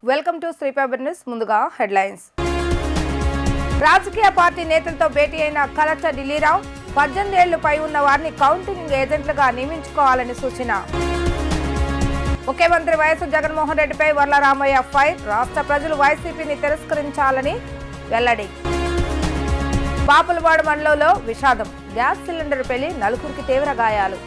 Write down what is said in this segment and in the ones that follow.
Welcome to శ్రీపేపర్ news. ముందుగా headlines. రాజకీయ పార్టీ నేతలతో భేటీ అయిన కలెక్టర్ ఢిల్లీరావు 18 ఏళ్లు పై ఉన్న వారిని కౌంటింగ్ ఏజెంట్లుగా నియమించుకోవాలని సూచన. ముఖ్యమంత్రి వైఎస్ జగన్మోహన్ రెడ్డిపై వర్ల రామయ్య ఫైర్. రాష్ట్ర ప్రజలు వైసీపీని తిరస్కరించాలని వెల్లడి. బాపులవాడ మండలంలో విషాదం. గ్యాస్ సిలిండర్ పేలి నలుగురికి తీవ్ర గాయాలు.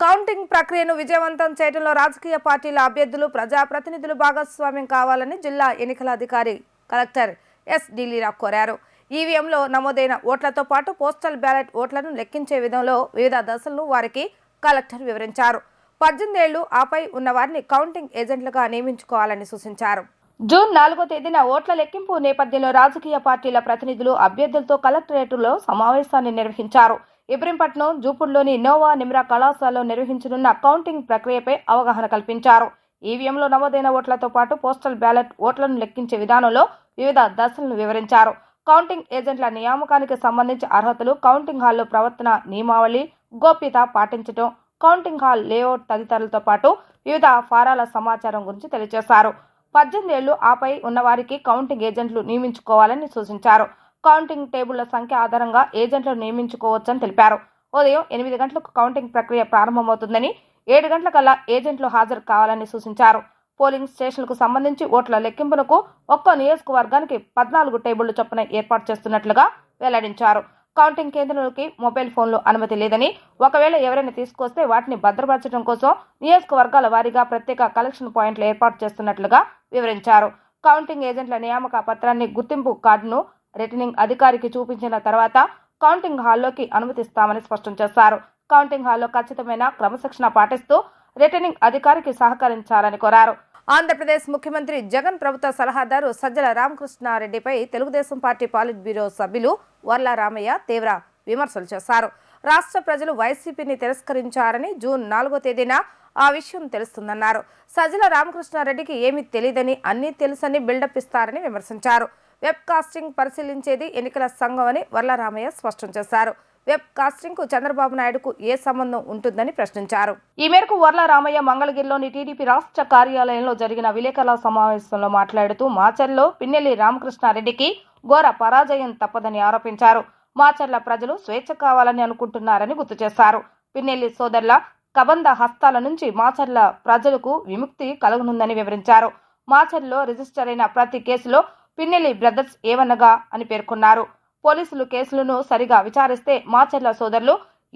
కౌంటింగ్ ప్రక్రియను విజయవంతం చేయడంలో రాజకీయ పార్టీల అభ్యర్థులు ప్రజాప్రతినిధులు భాగస్వామ్యం కావాలని జిల్లా ఎన్నికల అధికారి కలెక్టర్ ఎస్ ఢిల్లీరావు కోరారు. ఈవీఎంలో నమోదైన ఓట్లతో పాటు పోస్టల్ బ్యాలెట్ ఓట్లను లెక్కించే విధంలో వివిధ దశలను వారికి కలెక్టర్ వివరించారు. 18 ఏళ్లు ఆపై ఉన్న వారిని కౌంటింగ్ ఏజెంట్లుగా నియమించుకోవాలని సూచించారు. జూన్ 4వ తేదీన ఓట్ల లెక్కింపు నేపథ్యంలో రాజకీయ పార్టీల ప్రతినిధులు అభ్యర్థులతో కలెక్టరేట్లో సమావేశాన్ని నిర్వహించారు. ఇబ్రహీంపట్నం జూపూర్లోని ఇన్నోవా నిమ్రా కళాశాలలో నిర్వహించనున్న కౌంటింగ్ ప్రక్రియపై అవగాహన కల్పించారు. ఈవీఎంలో నమోదైన ఓట్లతో పాటు పోస్టల్ బ్యాలెట్ ఓట్లను లెక్కించే విధానంలో వివిధ దశలను వివరించారు. కౌంటింగ్ ఏజెంట్ల నియామకానికి సంబంధించి అర్హతలు, కౌంటింగ్ హాల్లో ప్రవర్తన నియమావళి, గోప్యత పాటించడం, కౌంటింగ్ హాల్ లేఅవుట్ తదితరులతో పాటు వివిధ ఫారాల సమాచారం గురించి తెలియజేశారు. 18 ఏళ్లు ఆపై ఉన్నవారికి కౌంటింగ్ ఏజెంట్లు నియమించుకోవాలని సూచించారు. కౌంటింగ్ టేబుళ్ల సంఖ్య ఆధారంగా ఏజెంట్లను నియమించుకోవచ్చని తెలిపారు. ఉదయం 8 గంటలకు కౌంటింగ్ ప్రక్రియ ప్రారంభమవుతుందని, 7 గంటలకల్లా ఏజెంట్లు హాజరు కావాలని సూచించారు. పోలింగ్ స్టేషన్లకు సంబంధించి ఓట్ల లెక్కింపునకు ఒక్కో నియోజకవర్గానికి 14 టేబుళ్లు చొప్పున ఏర్పాటు చేస్తున్నట్లుగా వెల్లడించారు. కౌంటింగ్ కేంద్రంలోకి మొబైల్ ఫోన్లు అనుమతి లేదని, ఒకవేళ ఎవరైనా తీసుకొస్తే వాటిని భద్రపరచడం కోసం నియోజకవర్గాల వారీగా ప్రత్యేక కలెక్షన్ పాయింట్లు ఏర్పాటు చేస్తున్నట్లుగా వివరించారు. కౌంటింగ్ ఏజెంట్ల నియామక పత్రాన్ని, గుర్తింపు కార్డును రిటర్నింగ్ అధికారికి చూపించిన తర్వాత కౌంటింగ్ హాల్లోకి అనుమతిస్తామని స్పష్టం చేశారు. కౌంటింగ్ హాల్లో ఖచ్చితమైన క్రమశిక్షణ పాటిస్తూ రిటర్నింగ్ అధికారికి సహకరించాలని కోరారు. ఆంధ్రప్రదేశ్ ముఖ్యమంత్రి జగన్ ప్రభుత్వ సలహాదారు సజ్జల రామకృష్ణారెడ్డిపై తెలుగుదేశం పార్టీ పాలిట్ బ్యూరో సభ్యులు వర్ల రామయ్య తీవ్ర విమర్శలు చేశారు. రాష్ట్ర ప్రజలు వైసీపీని తిరస్కరించారని, జూన్ 4వ తేదీన ఆ విషయం తెలుస్తుందన్నారు. సజ్జల రామకృష్ణారెడ్డికి ఏమీ తెలియదని, అన్నీ తెలుసని బిల్డప్ ఇస్తారని విమర్శించారు. వెబ్ కాస్టింగ్ పరిశీలించేది ఎన్నికల సంఘం అని వర్ల రామయ్య స్పష్టం చేశారు. వెబ్ కాస్టింగ్ కు చంద్రబాబు నాయుడుకు ఏ సంబంధం ఉంటుందని ప్రశ్నించారు. ఈ మేరకు వర్ల రామయ్య మంగళగిరిలోని టీడీపీ రాష్ట్ర కార్యాలయంలో జరిగిన విలేకరుల సమావేశంలో మాట్లాడుతూ మాచర్లో పిన్నెల్లి రామకృష్ణారెడ్డికి ఘోర పరాజయం తప్పదని ఆరోపించారు. మాచర్ల ప్రజలు స్వేచ్ఛ కావాలని అనుకుంటున్నారని గుర్తు చేశారు. పిన్నెల్లి సోదరుల కబంధ హస్తాల నుంచి మాచర్ల ప్రజలకు విముక్తి కలగనుందని వివరించారు. మాచర్లో రిజిస్టర్ అయిన ప్రతి కేసులో పిన్నెల్లి బ్రదర్స్ ఏవన్నగా అని పేర్కొన్నారు. పోలీసులు కేసులను సరిగా విచారిస్తే మాచర్ల సోదరులు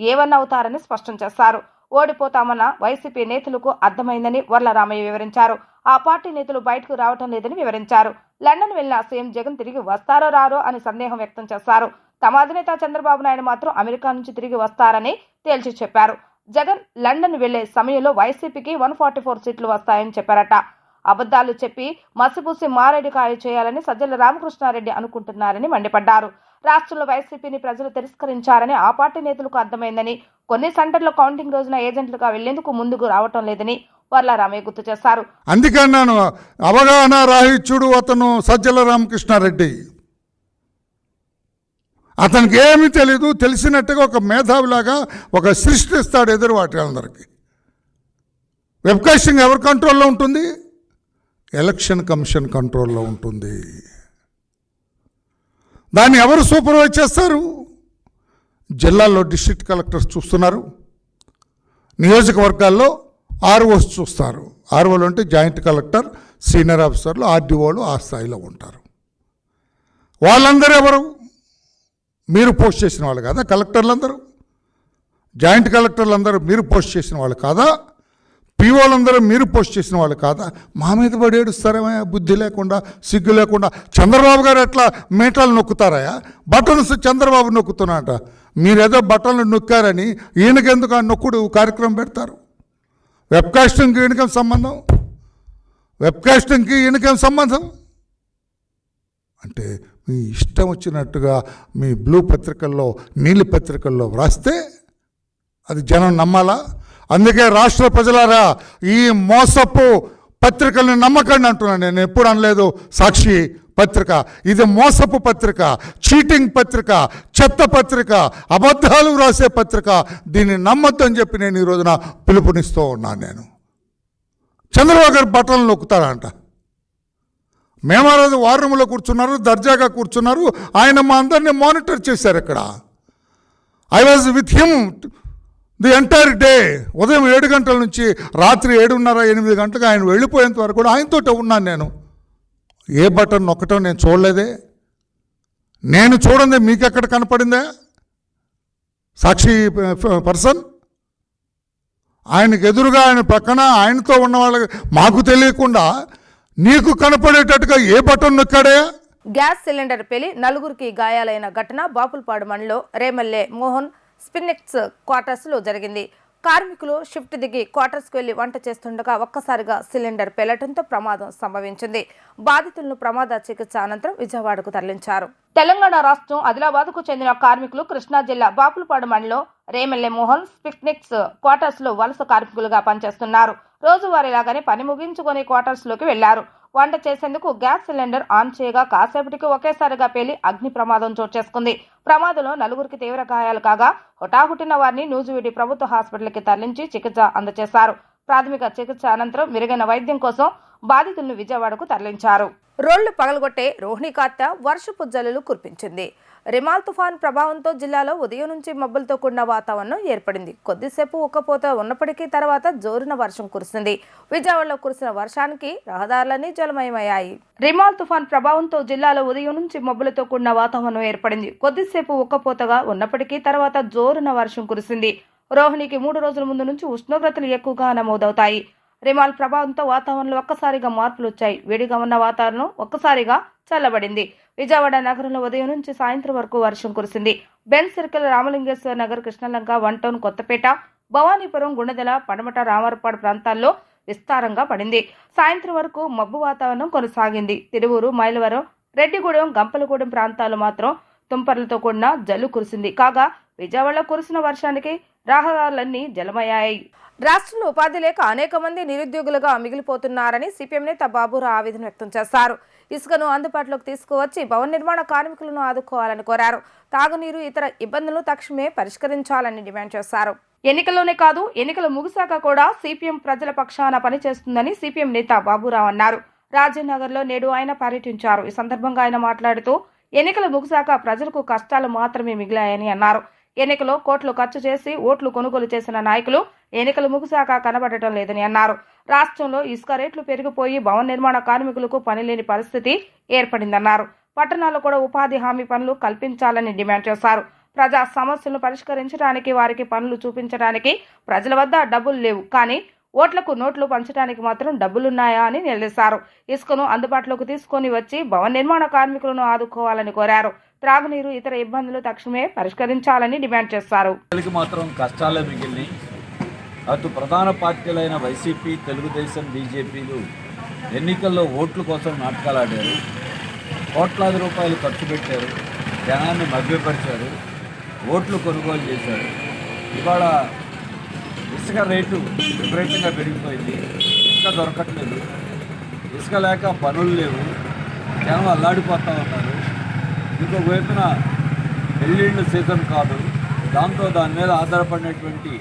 ఏవన్నవుతారని స్పష్టం చేశారు. ఓడిపోతామన్న వైసీపీ నేతలకు అర్థమైందని వర్ల రామయ్య వివరించారు. ఆ పార్టీ నేతలు బయటకు రావటం లేదని వివరించారు. లండన్ వెళ్లిన సీఎం జగన్ తిరిగి వస్తారో రారో అని సందేహం వ్యక్తం చేశారు. తమ అధినేత చంద్రబాబు నాయుడు మాత్రం అమెరికా నుంచి తిరిగి వస్తారని తేల్చి చెప్పారు. జగన్ లండన్ వెళ్లే సమయంలో వైసీపీకి 144 సీట్లు వస్తాయని చెప్పారట. అబద్దాలు చెప్పి మసిపూసి మారేడుకాయ చేయాలని సజ్జల రామకృష్ణారెడ్డి అనుకుంటున్నారని మండిపడ్డారు. రాష్ట్రంలో వైసీపీని ప్రజలు తిరస్కరించారని ఆ పార్టీ నేతలకు అర్థమైందని, కొన్ని సెంటర్లో కౌంటింగ్ రోజున ఏజెంట్లుగా వెళ్లేందుకు ముందుకు రావటం లేదని వర్ల రామయ్య గుర్తు చేశారు. అందుకన్నాను అవగాహన రాహిత్యుడు అతను సజ్జల రామకృష్ణారెడ్డి. అతనికి ఏమీ తెలీదు, తెలిసినట్టుగా ఒక మేధావిలాగా ఒక సృష్టిస్తాడు ఎదురు వాటి అందరికీ. వెబ్ కాస్టింగ్ ఎవరి కంట్రోల్లో ఉంటుంది? ఎలక్షన్ కమిషన్ కంట్రోల్లో ఉంటుంది. దాన్ని ఎవరు సూపర్వైజ్ చేస్తారు? జిల్లాల్లో డిస్ట్రిక్ట్ కలెక్టర్స్ చూస్తున్నారు, నియోజకవర్గాల్లో ఆర్ఓస్ చూస్తారు. ఆర్ఓలు అంటే జాయింట్ కలెక్టర్, సీనియర్ ఆఫీసర్లు, ఆర్డీఓలు ఆ స్థాయిలో ఉంటారు. వాళ్ళందరూ ఎవరు? మీరు పోస్ట్ చేసిన వాళ్ళు కాదా? కలెక్టర్లందరూ, జాయింట్ కలెక్టర్లందరూ మీరు పోస్ట్ చేసిన వాళ్ళు కాదా? పీఓలందరూ మీరు పోస్ట్ చేసిన వాళ్ళు కాదా? మా మీద పడి ఏడుస్తారేమో బుద్ధి లేకుండా, సిగ్గు లేకుండా. చంద్రబాబు గారు ఎట్లా మీటాలు నొక్కుతారయా? బటన్స్ చంద్రబాబు నొక్కుతున్నట. మీరేదో బటన్లు నొక్కారని ఈయనకెందుకు ఆ నొక్కుడు కార్యక్రమం పెడతారు? వెబ్ కాస్టింగ్కి ఈయనకేం సంబంధం? వెబ్ కాస్టింగ్కి ఈయనకేం సంబంధం? అంటే మీ ఇష్టం వచ్చినట్టుగా మీ బ్లూ పత్రికల్లో, నీలి పత్రికల్లో వ్రాస్తే అది జనం నమ్మాలా? అందుకే రాష్ట్ర ప్రజలారా, ఈ మోసపు పత్రికల్ని నమ్మకండి అంటున్నాను. నేను ఎప్పుడు అనలేదు సాక్షి పత్రిక, ఇది మోసపు పత్రిక, చీటింగ్ పత్రిక, చెత్త పత్రిక, అబద్ధాలు రాసే పత్రిక. దీన్ని నమ్మొద్దని చెప్పి నేను ఈ రోజున పిలుపునిస్తూ ఉన్నాను. నేను చంద్రబాబు గారు బట్టలు నొక్కుతారంట. మేము ఆ రోజు వార్ రూమ్లో కూర్చున్నారు, దర్జాగా కూర్చున్నారు. ఆయన మా అందరినీ మానిటర్ చేశారు. ఇక్కడ I was with him the entire day. ఉదయం 7 గంటల నుంచి రాత్రి 7:30, 8 గంటలకు ఆయన వెళ్ళిపోయేంత వరకు కూడా ఆయనతో ఉన్నాను నేను. ఏ బటన్ నొక్కటం నేను చూడలేదే. నేను చూడండి, మీకు ఎక్కడ కనపడిందే సాక్షి పర్సన్? ఆయనకు ఎదురుగా, ఆయన పక్కన, ఆయనతో ఉన్న వాళ్ళకి మాకు తెలియకుండా నీకు కనపడేటట్టుగా ఏ బటన్ నొక్కాడే? గ్యాస్ సిలిండర్ పేలి నలుగురికి గాయాలైన ఘటన బాపులపాడు మండలం రేమల్లె మోహన్ స్పిన్నిక్స్ క్వార్టర్స్లో జరిగింది. కార్మికులు షిఫ్ట్ దిగి క్వార్టర్స్కు వెళ్లి వంట చేస్తుండగా ఒక్కసారిగా సిలిండర్ పేలటంతో ప్రమాదం సంభవించింది. బాధితులను ప్రమాద చికిత్స అనంతరం విజయవాడకు తరలించారు. తెలంగాణ రాష్ట్రం ఆదిలాబాద్కు చెందిన కార్మికులు కృష్ణా జిల్లా బాపులపాడు మండలం రేమల్లె మోహన్ స్పిన్నిక్స్ క్వార్టర్స్ లో వలస కార్మికులుగా పనిచేస్తున్నారు. రోజువారీలాగానే పని ముగించుకొని క్వార్టర్స్ లోకి వెళ్లారు. వంట చేసేందుకు గ్యాస్ సిలిండర్ ఆన్ చేయగా కాసేపటికి ఒకేసారిగా పేలి అగ్ని ప్రమాదం చోటు చేసుకుంది. ప్రమాదంలో నలుగురికి తీవ్ర గాయాలు కాగా హుటాహుటిన వారిని నూజివీడి ప్రభుత్వ హాస్పిటల్కి తరలించి చికిత్స అందజేశారు. ప్రాథమిక చికిత్స అనంతరం మెరుగైన వైద్యం కోసం బాధితులను విజయవాడకు తరలించారు. రోడ్లు పగలగొట్టే రోహిణి కార్తె వర్షపు జల్లులు కురిపించింది. రిమాల్ తుఫాన్ ప్రభావంతో జిల్లాలో ఉదయం నుంచి మబ్బులతో కూడిన వాతావరణం ఏర్పడింది. కొద్దిసేపు ఉక్కపోత ఉన్నప్పటికీ తర్వాత జోరున వర్షం కురిసింది. విజయవాడలో కురిసిన వర్షానికి రహదారులన్నీ జలమయమయ్యాయి. రిమాల్ తుఫాన్ ప్రభావంతో జిల్లాలో ఉదయం నుంచి మబ్బులతో కూడిన వాతావరణం ఏర్పడింది. కొద్దిసేపు ఉక్కపోతగా ఉన్నప్పటికీ తర్వాత జోరున వర్షం కురిసింది. రోహిణికి 3 రోజుల ముందు నుంచి ఉష్ణోగ్రతలు ఎక్కువగా నమోదవుతాయి. రిమాల్ ప్రభావంతో వాతావరణంలో ఒక్కసారిగా మార్పులు వచ్చాయి. వేడిగా ఉన్న వాతావరణం ఒక్కసారిగా చల్లబడింది. విజయవాడ నగరంలో ఉదయం నుంచి సాయంత్రం వరకు వర్షం కురిసింది. Benz circle, Ramalingeswara Nagar, Krishnalanka, 1 town, Kothapeta, Bhavanipuram, గుండెదల, పడమట, రామరపాడు ప్రాంతాల్లో విస్తారంగా పడింది. సాయంత్రం వరకు మబ్బు వాతావరణం కొనసాగింది. తిరువూరు, మైలవరం, రెడ్డిగూడెం, గంపలగూడెం ప్రాంతాలు మాత్రం తుంపర్లతో కూడిన జల్లు కురిసింది. కాగా విజయవాడలో కురిసిన వర్షానికి రహదారులన్నీ జలమయ్యాయి. రాష్ట్రంలో ఉపాధి లేక అనేక మంది నిరుద్యోగులుగా మిగిలిపోతున్నారని సిపిఎం నేత బాబురావు ఆవేదన వ్యక్తం చేశారు. ఇసుకను అందుబాటులోకి తీసుకువచ్చి భవన నిర్మాణ కార్మికులను ఆదుకోవాలని కోరారు. తాగునీరు, ఇతర ఇబ్బందులను తక్షణమే పరిష్కరించాలని డిమాండ్ చేశారు. ఎన్నికల్లోనే కాదు, ఎన్నికలు ముగిశాక కూడా సిపిఎం ప్రజల పక్షాన పనిచేస్తుందని సిపిఎం నేత బాబురావు అన్నారు. రాజేనగర్లో నేడు ఆయన పర్యటించారు. ఈ సందర్భంగా ఆయన మాట్లాడుతూ ఎన్నికలు ముగిశాక ప్రజలకు కష్టాలు మాత్రమే మిగిలాయని అన్నారు. ఎన్నికలో కోట్లు ఖర్చు చేసి ఓట్లు కొనుగోలు చేసిన నాయకులు ఎన్నికలు ముగిశాక కనబడటం లేదని అన్నారు. రాష్ట్రంలో ఇసుక రేట్లు పెరిగిపోయి భవన నిర్మాణ కార్మికులకు పని లేని పరిస్థితి ఏర్పడిందన్నారు. పట్టణాల్లో కూడా ఉపాధి హామీ పనులు కల్పించాలని డిమాండ్ చేశారు. ప్రజా సమస్యలను పరిష్కరించడానికి, వారికి పనులు చూపించడానికి ప్రజల వద్ద డబ్బులు లేవు, కానీ ఓట్లకు నోట్లు పంచడానికి మాత్రం డబ్బులున్నాయా అని నిలదీశారు. ఇసుకను అందుబాటులోకి తీసుకొని వచ్చి భవన నిర్మాణ కార్మికులను ఆదుకోవాలని కోరారు. త్రాగునీరు, ఇతర ఇబ్బందులు తక్షణమే పరిష్కరించాలని డిమాండ్ చేశారు. మాత్రం కష్టాలే మిగిలినాయి. అటు ప్రధాన పార్టీలైన వైసీపీ, తెలుగుదేశం, బీజేపీలు ఎన్నికల్లో ఓట్ల కోసం నాటకాలు ఆడారు. కోట్లాది రూపాయలు ఖర్చు పెట్టారు, జనాన్ని మభ్యపరిచారు, ఓట్లు కొనుగోలు చేశారు. ఇవాళ ఇసుక రేటు విపరీతంగా పెరిగిపోయింది. ఇసుక దొరకట్లేదు, ఇసుక లేక పనులు లేవు, జనం అల్లాడిపోతూ ఉన్నారు. ఇంకొక వైపున పెళ్ళిళ్ళు సీజన్ కాదు, దాంతో దాని మీద ఆధారపడినటువంటి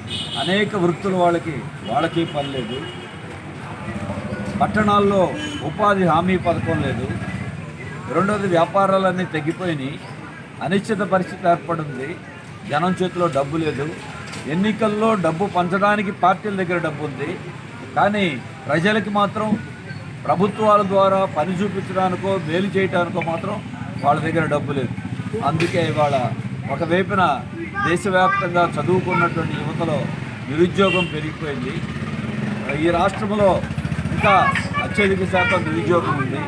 అనేక వృత్తుల వాళ్ళకి పని లేదు. పట్టణాల్లో ఉపాధి హామీ పథకం లేదు. రెండోది వ్యాపారాలన్నీ తగ్గిపోయినాయి. అనిశ్చిత పరిస్థితి ఏర్పడింది. జనం చేతిలో డబ్బు లేదు. ఎన్నికల్లో డబ్బు పంచడానికి పార్టీల దగ్గర డబ్బు ఉంది, కానీ ప్రజలకి మాత్రం ప్రభుత్వాల ద్వారా పని చూపించడానికో మేలు చేయడానికో మాత్రం వాళ్ళ దగ్గర డబ్బు లేదు. అందుకే ఇవాళ ఒకవైపున దేశవ్యాప్తంగా చదువుకున్నటువంటి యువతలో నిరుద్యోగం పెరిగిపోయింది. ఈ రాష్ట్రంలో ఇంకా అత్యధిక శాతం నిరుద్యోగం ఉంది.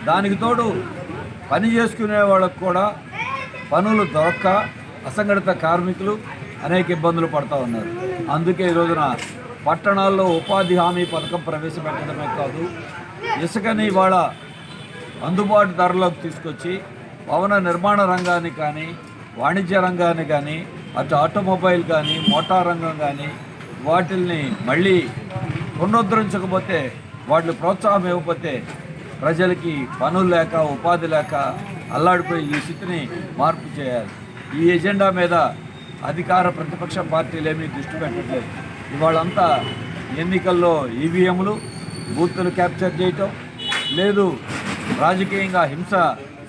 దానికి తోడు పని చేసుకునే వాళ్ళకు కూడా పనులు దొరక్క అసంఘటిత కార్మికులు అనేక ఇబ్బందులు పడుతూ ఉన్నారు. అందుకే ఈ రోజున పట్టణాల్లో ఉపాధి హామీ పథకం ప్రవేశపెట్టడమే కాదు, ఇసుకని ఇవాళ అందుబాటు ధరలోకి తీసుకొచ్చి భవన నిర్మాణ రంగాన్ని కానీ, వాణిజ్య రంగాన్ని కానీ, అటు ఆటోమొబైల్ కానీ, మోటార్ రంగం కానీ వాటిల్ని మళ్ళీ పునరుద్ధరించకపోతే, వాటిని ప్రోత్సాహం ఇవ్వకపోతే ప్రజలకి పనులు లేక, ఉపాధి లేక అల్లాడిపోయి ఈ స్థితిని మార్పు చేయాలి. ఈ ఎజెండా మీద అధికార ప్రతిపక్ష పార్టీలు ఏమీ దృష్టి పెట్టట్లేదు. ఇవాళంతా ఎన్నికల్లో ఈవీఎంలు, బూతులు క్యాప్చర్ చేయటం, లేదు రాజకీయంగా హింస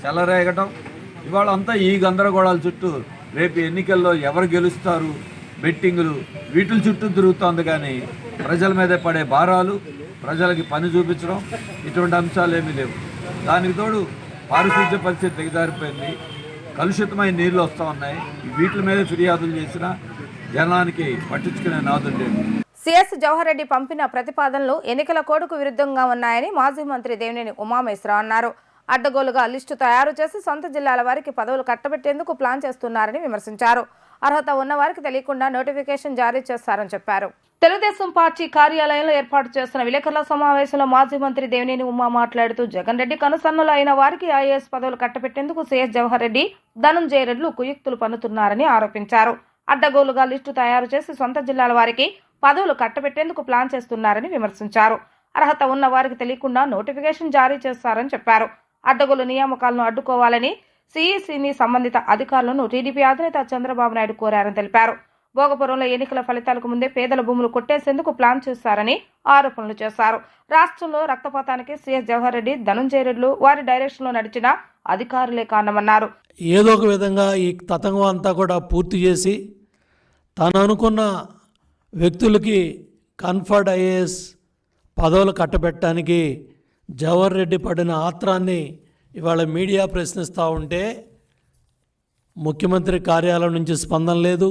చెలరేగటం, ఇవాళ అంతా ఈ గందరగోళాల చుట్టూ రేపు ఎన్నికల్లో ఎవరు గెలుస్తారు, బెట్టింగులు వీటి చుట్టూ తిరుగుతోంది. కానీ ప్రజల మీద పడే భారాలు, ప్రజలకి పని చూపించడం ఇటువంటి అంశాలు ఏమీ లేవు. దానికి తోడు పారిశుద్ధ్య పరిస్థితి దిగజారిపోయింది, కలుషితమైన నీళ్ళు వస్తూ ఉన్నాయి. వీటి మీద ఫిర్యాదులు చేసినా జనానికి పట్టించుకునే నాదులు లేవు. సిఎస్ జవహర్ రెడ్డి పంపిన ప్రతిపాదనలు ఎన్నికల కోడ్కు విరుద్ధంగా ఉన్నాయని మాజీ మంత్రి దేవినేని ఉమామహేశ్వరరావు అన్నారు. అడ్డగోలుగా లిస్టు తయారు చేసి సొంత జిల్లాల వారికి పదవులు కట్టబెట్టేందుకు ప్లాన్ చేస్తున్నారని విమర్శించారు. అర్హత ఉన్న వారికి తెలియకుండా నోటిఫికేషన్ జారీ చేస్తారని చెప్పారు. తెలుగుదేశం పార్టీ కార్యాలయంలో ఏర్పాటు చేస్తున్న విలేకరుల సమావేశంలో మాజీ మంత్రి దేవినేని ఉమా మాట్లాడుతూ జగన్ రెడ్డి కనుసన్నులు అయిన వారికి ఐఏఎస్ పదవులు కట్టబెట్టేందుకు సిఎస్ జవహర్ రెడ్డి, ధనంజయ రెడ్డిలు కుయుక్తులు పన్నుతున్నారని ఆరోపించారు. అడ్డగోలుగా లిస్టు తయారు చేసి సొంత జిల్లాల వారికి పదవులు కట్టబెట్టేందుకు ప్లాన్ చేస్తున్నారని విమర్శించారు. అర్హత ఉన్న వారికి తెలియకుండా నోటిఫికేషన్ జారీ చేస్తారని చెప్పారు. అడ్డగోలు నియామకాలను అడ్డుకోవాలని సిఈసిని సంబంధిత అధికారులను టీడీపీ అధినేత చంద్రబాబు నాయుడు కోరారని తెలిపారు. భోగపురంలో ఎన్నికల ఫలితాలకు ముందే పేదల భూములు కొట్టేసేందుకు ప్లాన్ చేస్తారని ఆరోపణలు చేశారు. రాష్ట్రంలో రక్తపాతానికి సిఎస్ జవహర్ రెడ్డి, ధనంజయ రెడ్డిలు వారి డైరెక్షన్లో నడిచిన అధికారులే కారణమన్నారు. ఏదో ఒక విధంగా ఈ తతంగం అంతా కూడా పూర్తి చేసి తాను అనుకున్న వ్యక్తులకి కన్ఫర్డ్ ఐఏఎస్ పదవులు కట్టబెట్టడానికి జవహర్ రెడ్డి పడిన ఆత్రాన్ని ఇవాళ మీడియా ప్రశ్నిస్తూ ఉంటే ముఖ్యమంత్రి కార్యాలయం నుంచి స్పందన లేదు,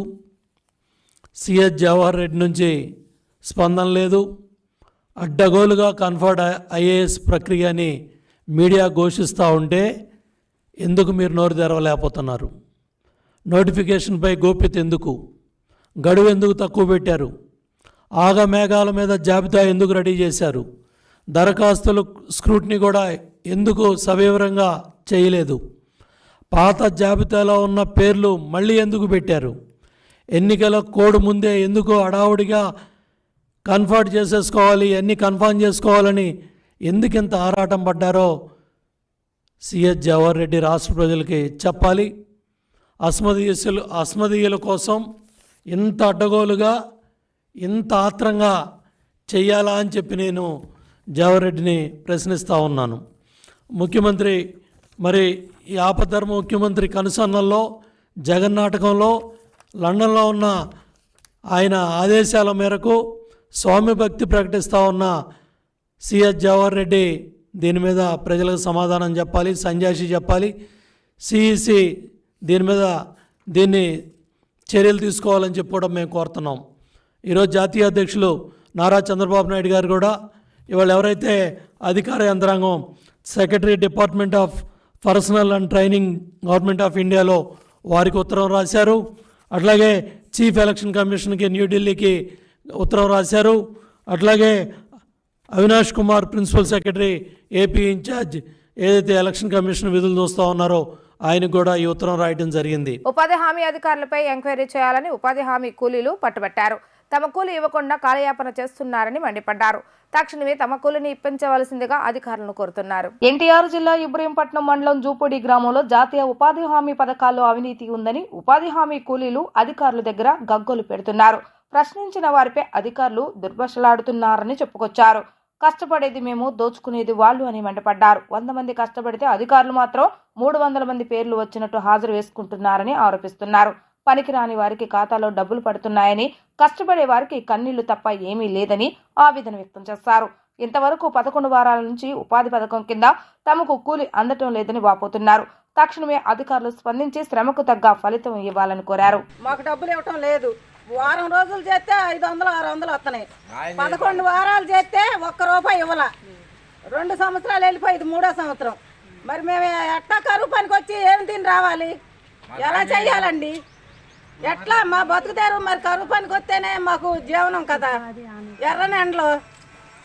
సిఎస్ జవహర్ రెడ్డి నుంచి స్పందన లేదు. అడ్డగోలుగా కన్ఫర్డ్ ఐఏఎస్ ప్రక్రియని మీడియా ఘోషిస్తూ ఉంటే ఎందుకు మీరు నోరు తెరవలేకపోతున్నారు? నోటిఫికేషన్పై గోప్యత ఎందుకు? గడువు ఎందుకు తక్కువ పెట్టారు? ఆగమేఘాల మీద జాబితా ఎందుకు రెడీ చేశారు? దరఖాస్తులు స్క్రూటినీ కూడా ఎందుకు సవివరంగా చేయలేదు? పాత జాబితాలో ఉన్న పేర్లు మళ్ళీ ఎందుకు పెట్టారు? ఎన్నికల కోడ్ ముందే ఎందుకు హడావుడిగా కన్ఫర్మ్ చేసేసుకోవాలి, అన్నీ కన్ఫర్మ్ చేసుకోవాలని ఎందుకు ఇంత ఆరాటం పడ్డారో సిఎస్ జవహర్ రెడ్డి రాష్ట్ర ప్రజలకి చెప్పాలి. అస్మదీయుల కోసం ఇంత అడ్డగోలుగా ఇంత ఆత్రంగా చెయ్యాలా అని చెప్పి నేను జవహర్ రెడ్డిని ప్రశ్నిస్తూ ఉన్నాను. ముఖ్యమంత్రి మరి ఈ ఆపద్ధర్మ ముఖ్యమంత్రి కనుసన్నల్లో జగన్ నాటకంలో లండన్లో ఉన్న ఆయన ఆదేశాల మేరకు స్వామి భక్తి ప్రకటిస్తూ ఉన్న సిఎస్ జవహర్ రెడ్డి దీని మీద ప్రజలకు సమాధానం చెప్పాలి, సంజాయిషి చెప్పాలి. సిఈసి దీన్ని చర్యలు తీసుకోవాలని చెప్పి కూడా మేము కోరుతున్నాం. ఈరోజు జాతీయ అధ్యక్షులు నారా చంద్రబాబు నాయుడు గారు కూడా ఇవాళ ఎవరైతే అధికార యంత్రాంగం secretary department of personal and training government of ఇండియాలో వారికి ఉత్తరం రాశారు. అట్లాగే చీఫ్ ఎలక్షన్ కమిషన్కి న్యూఢిల్లీకి ఉత్తరం రాశారు. అట్లాగే Avinash Kumar principal secretary AP in-charge ఏదైతే ఎలక్షన్ కమిషన్ విధులు చూస్తూ ఉన్నారో ఆయనకు కూడా ఈ ఉత్తరం రాయడం జరిగింది. ఉపాధి హామీ అధికారులపై ఎంక్వైరీ చేయాలని ఉపాధి హామీ కూలీలు పట్టుబట్టారు. తమ కూలీ ఇవ్వకుండా కాలయాపన చేస్తున్నారని మండిపడ్డారు. తక్షణమే తమ కూలీని ఇప్పించవలసిందిగా అధికారులను కోరుతున్నారు. ఎన్టీఆర్ జిల్లా ఇబ్రహీంపట్నం మండలం జూపూడి గ్రామంలో జాతీయ ఉపాధి హామీ పథకాల్లో అవినీతి ఉందని ఉపాధి హామీ కూలీలు అధికారుల దగ్గర గగ్గోలు పెడుతున్నారు. ప్రశ్నించిన వారిపై అధికారులు దుర్భాషలాడుతున్నారని చెప్పుకొచ్చారు. కష్టపడేది మేము, దోచుకునేది వాళ్ళు అని మండిపడ్డారు. 100 మంది కష్టపడితే అధికారులు మాత్రం 300 మంది పేర్లు వచ్చినట్టు హాజరు వేసుకుంటున్నారని ఆరోపిస్తున్నారు. పనికిరాని వారికి ఖాతాలో డబ్బులు పడుతున్నాయని, కష్టపడే వారికి కన్నీళ్లు తప్ప ఏమీ లేదని ఆవేదన వ్యక్తం చేశారు. ఇంతవరకు 11 వారాల నుంచి ఉపాధి పథకం కింద తమకు కూలి అందటం లేదని వాపోతున్నారు. తక్షణమే అధికారులు స్పందించి శ్రమకు తగ్గ ఫలితం ఇవ్వాలని కోరారు. మాకు డబ్బులు ఇవ్వటం లేదు. వారం రోజులు చేస్తే 500, 600 వస్తున్నాయి. 11 వారాలు చేస్తే ₹1 ఇవ్వాల. 2 సంవత్సరాలు వెళ్ళిపోయింది, 3వ సంవత్సరం. మరి మేము ఎట్లా కరువు పనికి వచ్చి ఏమి తిని రావాలి? ఎలా చెయ్యాలండి? ఎట్లా మా బతుకుతారు? మరి కరువు పనికి వస్తేనే మాకు జీవనం కదా. ఎర్రని ఎండలో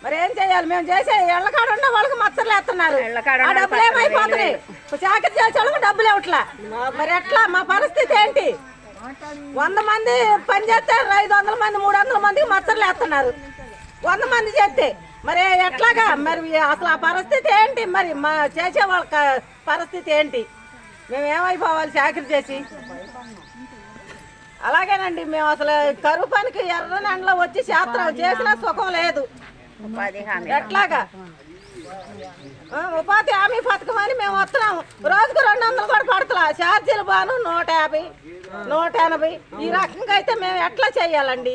మరి ఏం చెయ్యాలి? మేము చేసే ఎళ్ళకాడ ఉన్న వాళ్ళకి మచ్చలు వేస్తున్నారు. ఆ డబ్బులు ఏమైపోతున్నాయి? చాకరీ చేసే వాళ్ళకి డబ్బులు ఇవ్వట్లా. మరి ఎట్లా మా పరిస్థితి ఏంటి? 100 మంది పని చేస్తే 500 మంది, 300 మందికి మచ్చలు వేస్తున్నారు. 100 మంది చేస్తే మరి ఎట్లాగా? మరి అసలు ఆ పరిస్థితి ఏంటి? మరి మా చేసే వాళ్ళ పరిస్థితి ఏంటి? మేము ఏమైపోవాలి చాకరీ చేసి? అలాగేనండి, మేము అసలు కరువు పనికి ఎర్రని ఎండలో వచ్చి శాస్త్రం చేసినా సుఖం లేదు. ఎట్లాగా ఉపాధి హామీ పథకం అని మేము వస్తున్నాము. రోజుకు 200 కూడా పడతలా, ఛార్జీలు బాను 150, 180. ఈ రకంగా అయితే మేము ఎట్లా చెయ్యాలండి?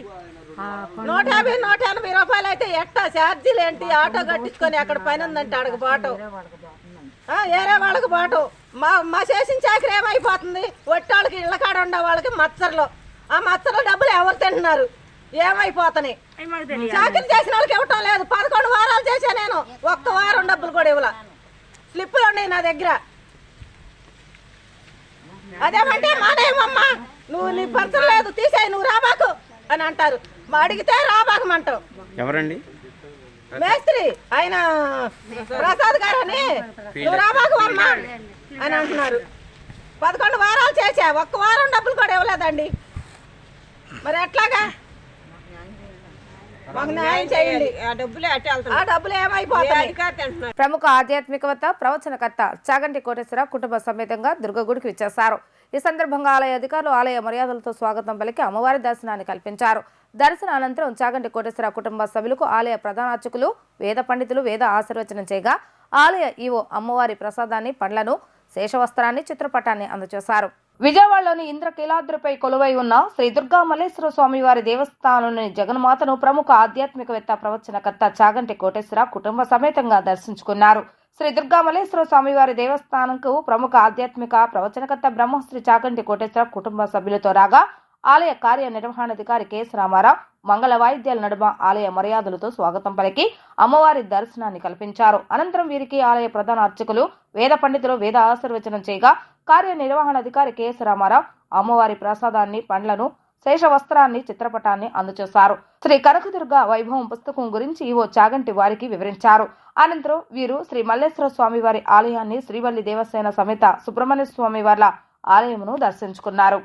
150, 180 రూపాయలు అయితే ఎట్లా? ఛార్జీలు ఏంటి? ఆటో కట్టించుకొని అక్కడ పని ఉందంటే అడగ బాటు, వేరే వాళ్ళకి బాటు. మా చేసిన చాకరీ ఏమైపోతుంది? ఒట్టాళ్ళకి ఇళ్ళ కాడ ఉండే వాళ్ళకి మచ్చర్లు, ఆ మచ్చర్ల డబ్బులు ఎవరు తింటున్నారు? ఏమైపోతున్నాయి? చాకరీ చేసిన వాళ్ళకి ఇవ్వటం లేదు. 11 వారాలు చేశా నేను, ఒక్క వారం డబ్బులు కూడా ఇవ్వాల. స్లిప్పులు ఉన్నాయి నా దగ్గర. అదేమంటే మానేయమమ్మా, నువ్వు నీ పరిచయం లేదు తీసేయి, నువ్వు రాబాకు అని అంటారు. అడిగితే రాబాకమంటావు. ఎవరండి? మేస్త్రి ఆయన ప్రసాద్ గారు అని, నువ్వు రాబాకు అమ్మా అని అంటున్నారు. 11 వారాలు చేశా, ఒక్క వారం డబ్బులు కూడా ఇవ్వలేదండి. మరి ఎట్లాగా? మాకు న్యాయం చేయండి. ఆ డబ్బులు ఏమైపోతాయి? ప్రముఖ ఆధ్యాత్మికవేత్త ప్రవచనకర్త చాగంటి కోటేశ్వర కుటుంబ సమేతంగా దుర్గగుడికి విచ్చేశారు. ఈ సందర్భంగా ఆలయ అధికారులు ఆలయ మర్యాదలతో స్వాగతం పలికి అమ్మవారి దర్శనాన్ని కల్పించారు. దర్శన అనంతరం చాగంటి కోటేశ్వర కుటుంబ సభ్యులకు ఆలయ ప్రధాన అర్చకులు వేద పండితులు వేద ఆశీర్వచనం చేయగా ఆలయ ఈవో అమ్మవారి ప్రసాదాన్ని, పండ్లను, శేషవస్త్రాన్ని, చిత్రపటాన్ని అందజేశారు. విజయవాడలోని ఇంద్రకీలాద్రిపై కొలువై ఉన్న శ్రీ దుర్గా మల్లేశ్వర స్వామి వారి దేవస్థానంలోని జగన్మాతను ప్రముఖ ఆధ్యాత్మికవేత్త ప్రవచనకర్త చాగంటి కోటేశ్వర కుటుంబ సమేతంగా దర్శించుకున్నారు. శ్రీ దుర్గా మల్లేశ్వర స్వామి వారి దేవస్థానంకు ప్రముఖ ఆధ్యాత్మిక ప్రవచనకర్త బ్రహ్మశ్రీ చాగంటి కోటేశ్వర కుటుంబ సభ్యులతో రాగా ఆలయ కార్యనిర్వహణాధికారి కెఎస్ రామారావు మంగళ వాయిద్యాల నడుమ ఆలయ మర్యాదలతో స్వాగతం పలికి అమ్మవారి దర్శనాన్ని కల్పించారు. అనంతరం వీరికి ఆలయ ప్రధాన అర్చకులు వేద పండితులు వేద ఆశీర్వచనం చేయగా కార్యనిర్వహణాధికారి కెఎస్ రామారావు అమ్మవారి ప్రసాదాన్ని, పండ్లను, శేషవస్త్రాన్ని, చిత్రపటాన్ని అందజేశారు. శ్రీ కనకదుర్గ వైభవం పుస్తకం గురించి ఈవో చాగంటి వారికి వివరించారు. అనంతరం వీరు శ్రీ మల్లేశ్వర స్వామి వారి ఆలయాన్ని, శ్రీవల్లి దేవసేన సమేత సుబ్రహ్మణ్య స్వామి వార్ల ఆలయమును దర్శించుకున్నారు.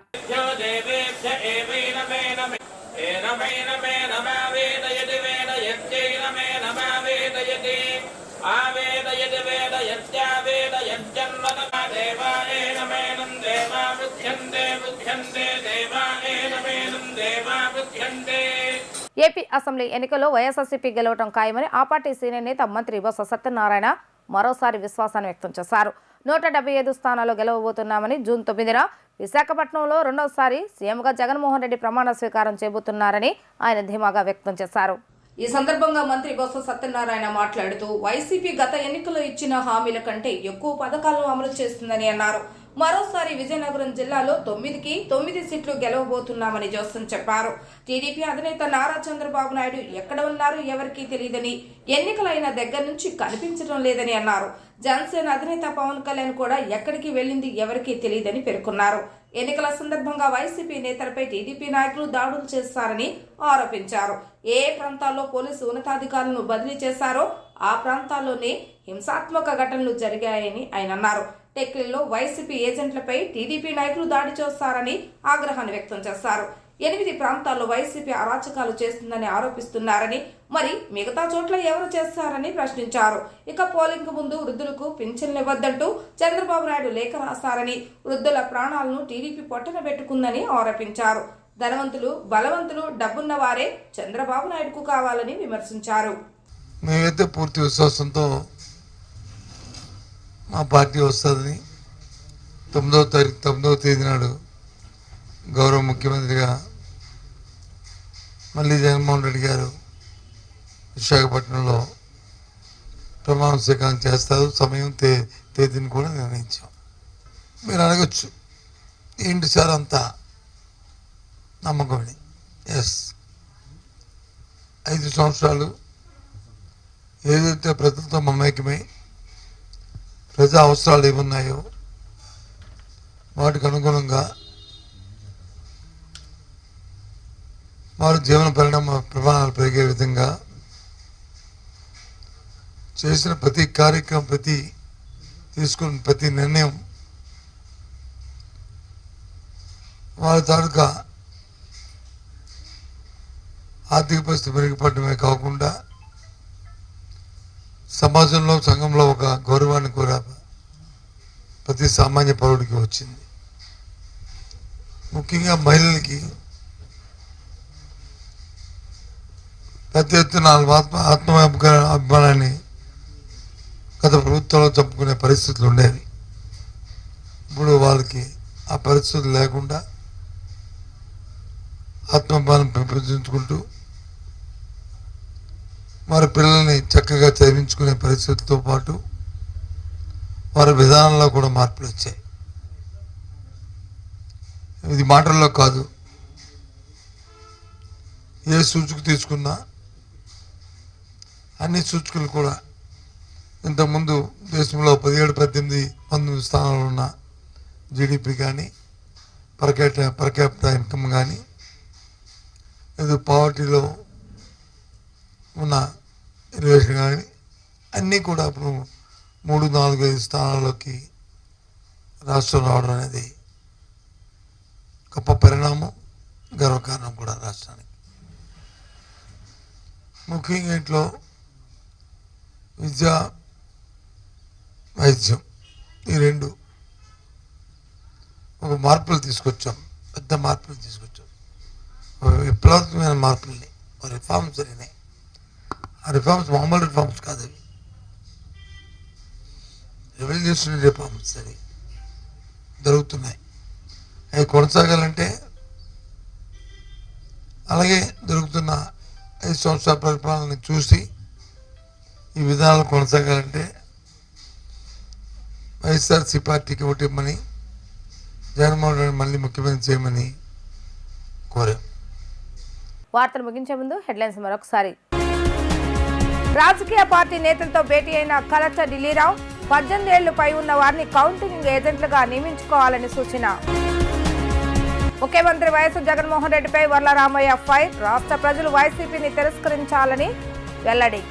ఏపీ అసెంబ్లీ ఎన్నికల్లో వైఎస్ఆర్సీపీ గెలవడం ఖాయమని ఆ పార్టీ సీనియర్ నేత మంత్రి బొత్స సత్యనారాయణ మరోసారి విశ్వాసాన్ని వ్యక్తం చేశారు. 175 స్థానాల్లో గెలవబోతున్నామని, జూన్ 9న విశాఖపట్నంలో రెండోసారి సీఎంగా జగన్మోహన్ రెడ్డి ప్రమాణ స్వీకారం చేయబోతున్నారని ఆయన ధీమాగా వ్యక్తం చేశారు. ఈ సందర్భంగా మంత్రి బొత్స సత్యనారాయణ మాట్లాడుతూ వైసీపీ గత ఎన్నికల్లో ఇచ్చిన హామీల కంటే ఎక్కువ పథకాలను అమలు చేస్తుందని అన్నారు. మరోసారి విజయనగరం జిల్లాలో 9కి 9 సీట్లు గెలవబోతున్నామని జోసన్ చెప్పారు. టీడీపీ అధినేత నారా చంద్రబాబు నాయుడు ఎక్కడ ఉన్నారు ఎవరికీ తెలియదని, ఎన్నికలైన దగ్గర నుంచి కనిపించడం లేదని అన్నారు. జనసేన అధినేత పవన్ కళ్యాణ్ కూడా ఎక్కడికి వెళ్లింది ఎవరికీ తెలియదని పేర్కొన్నారు. ఎన్నికల సందర్భంగా వైసీపీ నేతలపై టీడీపీ నాయకులు దాడులు చేస్తారని ఆరోపించారు. ఏ ప్రాంతాల్లో పోలీసు ఉన్నతాధికారులను బదిలీ చేశారో ఆ ప్రాంతాల్లోనే హింసాత్మక ఘటనలు జరిగాయని ఆయన అన్నారు. టెక్లీలో వైసీపీ ఏజెంట్లపై టీడీపీ నాయకులు దాడి చేస్తారని ఆగ్రహాన్ని వ్యక్తం చేశారు. 8 ప్రాంతాల్లో వైసీపీ అరాచకాలు చేస్తుందని ఆరోపిస్తున్నారని, మరి మిగతా చోట్ల ఎవరు చేస్తారని ప్రశ్నించారు. ఇక పోలింగ్ ముందు వృద్ధులకు పింఛన్లు ఇవ్వద్దంటూ చంద్రబాబు నాయుడు లేఖ రాస్తారని, వృద్ధుల ప్రాణాలను టీడీపీ పొట్టన పెట్టుకుందని ఆరోపించారు. ధనవంతులు, బలవంతులు, డబ్బున్న వారే చంద్రబాబు నాయుడుకు కావాలని విమర్శించారు. మేమైతే పూర్తి విశ్వాసంతో మా పార్టీ వస్తుందని 9వ తేదీ నాడు గౌరవ ముఖ్యమంత్రిగా మళ్ళీ జగన్మోహన్ రెడ్డి గారు విశాఖపట్నంలో ప్రమాణ స్వీకారం చేస్తారు. సమయం తేదీని కూడా నిర్ణయించాం. మీరు అడగచ్చు, ఏంటి సార్ అంతా నమ్మకమని. ఎస్, 5 సంవత్సరాలు ఏదైతే ప్రజలతో మమేకమై ప్రజా అవసరాలు ఏమున్నాయో వాటికి అనుగుణంగా వారి జీవన ప్రమాణాలు పెరిగే విధంగా చేసిన ప్రతి కార్యక్రమం, తీసుకున్న ప్రతి నిర్ణయం వారి తాలూకా ఆర్థిక పరిస్థితి మెరుగుపడమే కాకుండా సమాజంలో, సంఘంలో ఒక గౌరవాన్ని కూడా ప్రతి సామాన్య పౌరుడికి వచ్చింది. ముఖ్యంగా మహిళలకి పెద్ద ఎత్తున అభిమానాన్ని గత ప్రభుత్వంలో చంపుకునే పరిస్థితులు ఉండేవి. ఇప్పుడు వాళ్ళకి ఆ పరిస్థితులు లేకుండా ఆత్మాభిమానం పెంపొందించుకుంటూ వారి పిల్లల్ని చక్కగా చదివించుకునే పరిస్థితులతో పాటు వారి విధానంలో కూడా మార్పులు వచ్చాయి. ఇది మాటల్లో కాదు, ఏ సూచిక తీసుకున్నా అన్ని సూచికలు కూడా ఇంతకుముందు దేశంలో 17-18 స్థానాలు ఉన్న జీడిపి కానీ పర్ క్యాపిటల్ ఇన్కమ్ కానీ లేదు పావర్టీలో ఉన్న రిలేషన్ కానీ అన్నీ కూడా ఇప్పుడు 3-4-5 స్థానాల్లోకి రాష్ట్రం రావడం అనేది గొప్ప పరిణామం, గర్వకారణం కూడా రాష్ట్రానికి. ముఖ్యంగా ఇంట్లో విద్య, వైద్యం ఈ రెండు ఒక మార్పులు తీసుకొచ్చాం, పెద్ద మార్పులు తీసుకొచ్చాం, విప్లవాత్మకమైన మార్పుల్ని, రిఫార్మ్స్ జరిగినాయి. ఆ రిఫార్మ్స్ మామూలు రిఫార్మ్స్ కాదు, అవి రెవల్యూషనరీ రిఫార్మ్స్ అవి జరుగుతున్నాయి. అవి కొనసాగాలంటే అలాగే జరుగుతున్న 5 సంవత్సరాల పరిపాలనని చూసి ఈ విధానాలు కొనసాగాలంటే వైఎస్ఆర్సీ పార్టీకి ఓటిమ్మని, జగన్మోహన్ రెడ్డి మళ్ళీ ముఖ్యమంత్రి చేయమని కోరాం. వార్తలు ముగించే ముందు హెడ్లైన్స్ మరొకసారి. రాజకీయ పార్టీ నేతలతో భేటీ అయిన కలెక్టర్ ఢిల్లీరావు 18 ఏళ్లు పై ఉన్న వారిని కౌంటింగ్ ఏజెంట్లుగా నియమించుకోవాలని సూచన. ముఖ్యమంత్రి వైఎస్ జగన్మోహన్ రెడ్డిపై వర్లరామయ్య ఫైర్, రాష్ట్ర ప్రజలు వైసీపీని తిరస్కరించాలని వెల్లడి.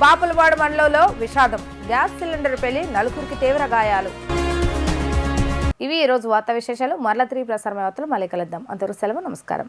బాపులవాడ మండలంలో విషాదం, గ్యాస్ సిలిండర్ పేలి 4 తీవ్ర గాయాలు. ఇవి ఈరోజు వార్తా విశేషాలు. మరలా 3 ప్రసారం వార్తలు మళ్ళీ కలుద్దాం. అంతవరకు సెలవు, నమస్కారం.